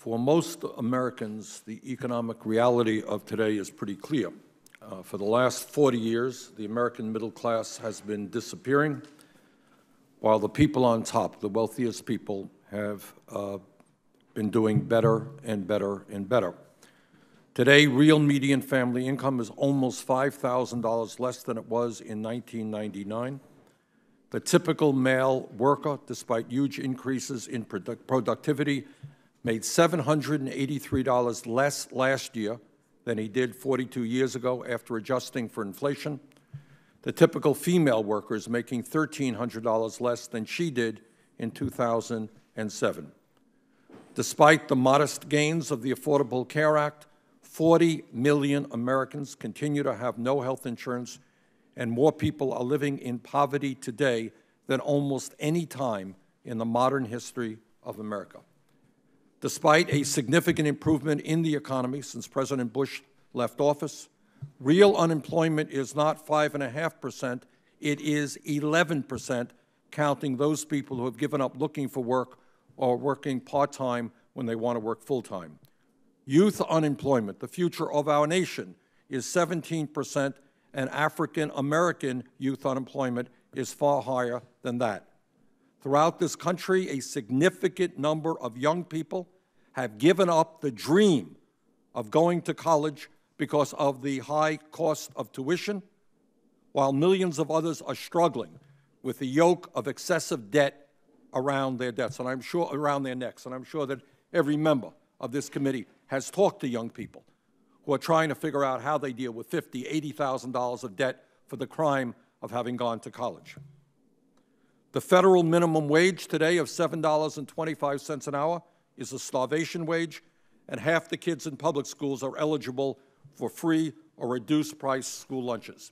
For most Americans, the economic reality of today is pretty clear. For the last 40 years, the American middle class has been disappearing, while the people on top, the wealthiest people, have been doing better and better and better. Today, real median family income is almost $5,000 less than it was in 1999. The typical male worker, despite huge increases in productivity, made $783 less last year than he did 42 years ago after adjusting for inflation. The typical female worker is making $1,300 less than she did in 2007. Despite the modest gains of the Affordable Care Act, 40 million Americans continue to have no health insurance, and more people are living in poverty today than almost any time in the modern history of America. Despite a significant improvement in the economy since President Bush left office, real unemployment is not 5.5%, it is 11%, counting those people who have given up looking for work or working part-time when they want to work full-time. Youth unemployment, the future of our nation, is 17%, and African-American youth unemployment is far higher than that. Throughout this country, a significant number of young people have given up the dream of going to college because of the high cost of tuition, while millions of others are struggling with the yoke of excessive debt around their necks. And I'm sure that every member of this committee has talked to young people who are trying to figure out how they deal with $50,000, $80,000 of debt for the crime of having gone to college. The federal minimum wage today of $7.25 an hour is a starvation wage, and half the kids in public schools are eligible for free or reduced price school lunches.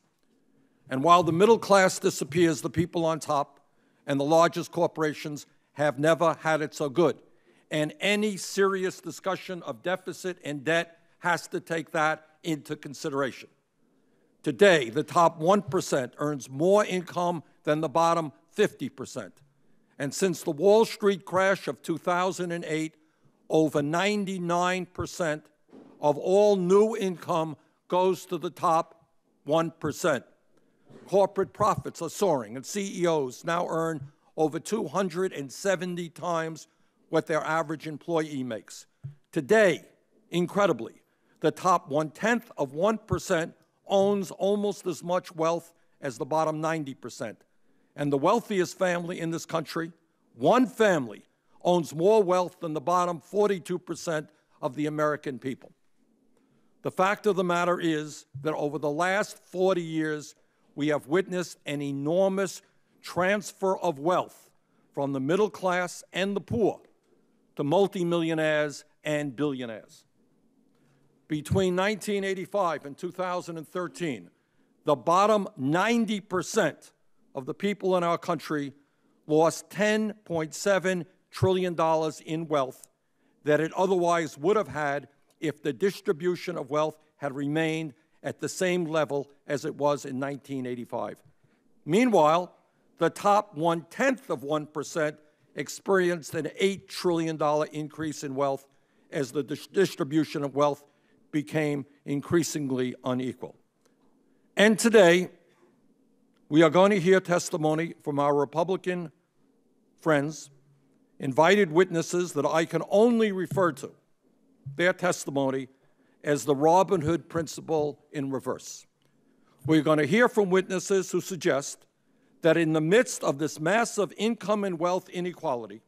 And while the middle class disappears, the people on top and the largest corporations have never had it so good. And any serious discussion of deficit and debt has to take that into consideration. Today, the top 1% earns more income than the bottom 50%. And since the Wall Street crash of 2008, over 99% of all new income goes to the top 1%. Corporate profits are soaring, and CEOs now earn over 270 times what their average employee makes. Today, incredibly, the top 0.1% owns almost as much wealth as the bottom 90%. And the wealthiest family in this country, one family, owns more wealth than the bottom 42% of the American people. The fact of the matter is that over the last 40 years, we have witnessed an enormous transfer of wealth from the middle class and the poor to multimillionaires and billionaires. Between 1985 and 2013, the bottom 90% of the people in our country lost $10.7 trillion in wealth that it otherwise would have had if the distribution of wealth had remained at the same level as it was in 1985. Meanwhile, the top 0.1% experienced an $8 trillion increase in wealth as the distribution of wealth became increasingly unequal. And today, we are going to hear testimony from our Republican friends, invited witnesses that I can only refer to their testimony as the Robin Hood principle in reverse. We're going to hear from witnesses who suggest that in the midst of this massive income and wealth inequality,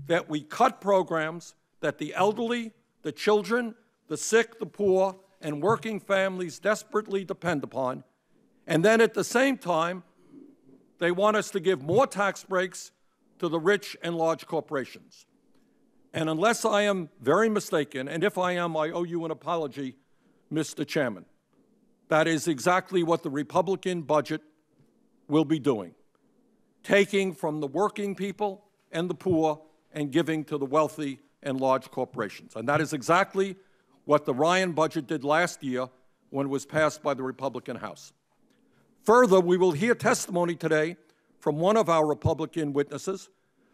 that we cut programs that the elderly, the children, the sick, the poor, and working families desperately depend upon, and then at the same time, they want us to give more tax breaks to the rich and large corporations. And unless I am very mistaken, and if I am, I owe you an apology, Mr. Chairman, that is exactly what the Republican budget will be doing, taking from the working people and the poor and giving to the wealthy and large corporations. And that is exactly what the Ryan budget did last year when it was passed by the Republican House. Further, we will hear testimony today from one of our Republican witnesses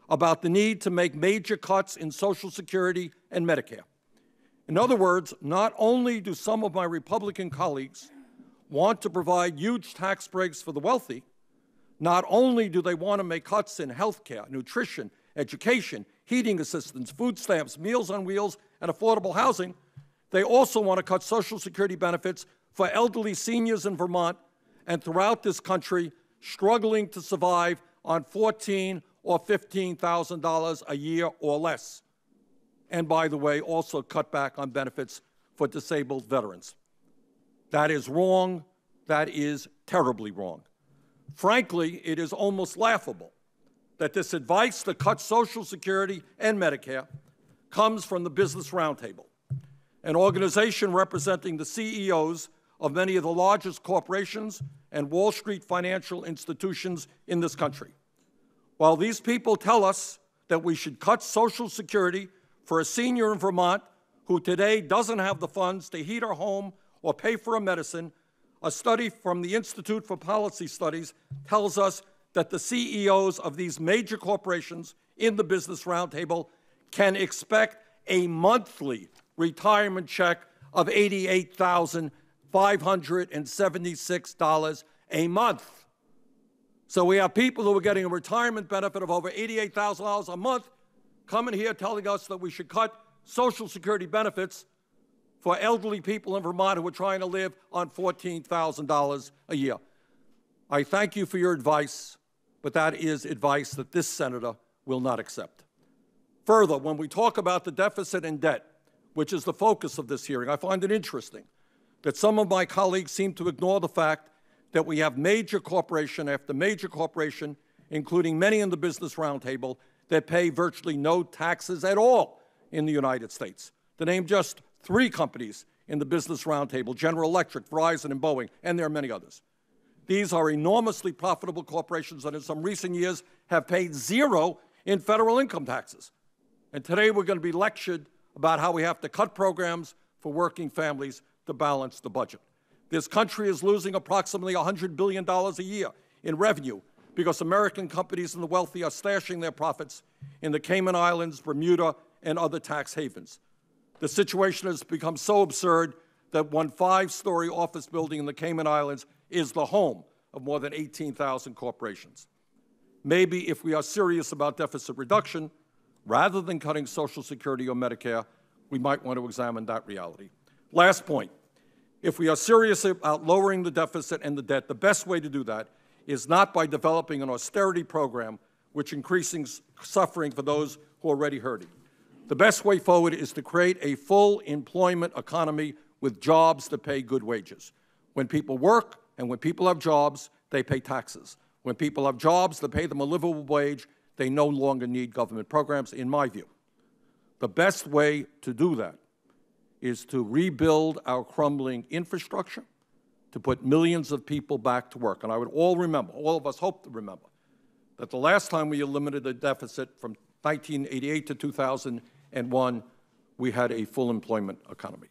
about the need to make major cuts in Social Security and Medicare. In other words, not only do some of my Republican colleagues want to provide huge tax breaks for the wealthy, not only do they want to make cuts in health care, nutrition, education, heating assistance, food stamps, Meals on Wheels, and affordable housing, they also want to cut Social Security benefits for elderly seniors in Vermont and throughout this country struggling to survive on $14,000 or $15,000 a year or less. And by the way, also cut back on benefits for disabled veterans. That is wrong. That is terribly wrong. Frankly, it is almost laughable that this advice to cut Social Security and Medicare comes from the Business Roundtable, an organization representing the CEOs of many of the largest corporations and Wall Street financial institutions in this country. While these people tell us that we should cut Social Security for a senior in Vermont who today doesn't have the funds to heat her home or pay for a medicine, a study from the Institute for Policy Studies tells us that the CEOs of these major corporations in the Business Roundtable can expect a monthly retirement check of $88,576 a month. So we have people who are getting a retirement benefit of over $88,000 a month coming here telling us that we should cut Social Security benefits for elderly people in Vermont who are trying to live on $14,000 a year. I thank you for your advice, but that is advice that this senator will not accept. Further, when we talk about the deficit and debt, which is the focus of this hearing, I find it interesting that some of my colleagues seem to ignore the fact that we have major corporation after major corporation, including many in the Business Roundtable, that pay virtually no taxes at all in the United States. To name just 3 companies in the Business Roundtable: General Electric, Verizon, and Boeing, and there are many others. These are enormously profitable corporations that in some recent years have paid 0 in federal income taxes. And today we're going to be lectured about how we have to cut programs for working families to balance the budget. This country is losing approximately $100 billion a year in revenue because American companies and the wealthy are stashing their profits in the Cayman Islands, Bermuda, and other tax havens. The situation has become so absurd that one 5-story office building in the Cayman Islands is the home of more than 18,000 corporations. Maybe if we are serious about deficit reduction, rather than cutting Social Security or Medicare, we might want to examine that reality. Last point, if we are serious about lowering the deficit and the debt, the best way to do that is not by developing an austerity program which increases suffering for those who are already hurting. The best way forward is to create a full employment economy with jobs that pay good wages. When people work and when people have jobs, they pay taxes. When people have jobs that pay them a livable wage, they no longer need government programs, in my view. The best way to do that is to rebuild our crumbling infrastructure, to put millions of people back to work. And I would all of us hope to remember, that the last time we eliminated the deficit from 1988 to 2001, we had a full employment economy.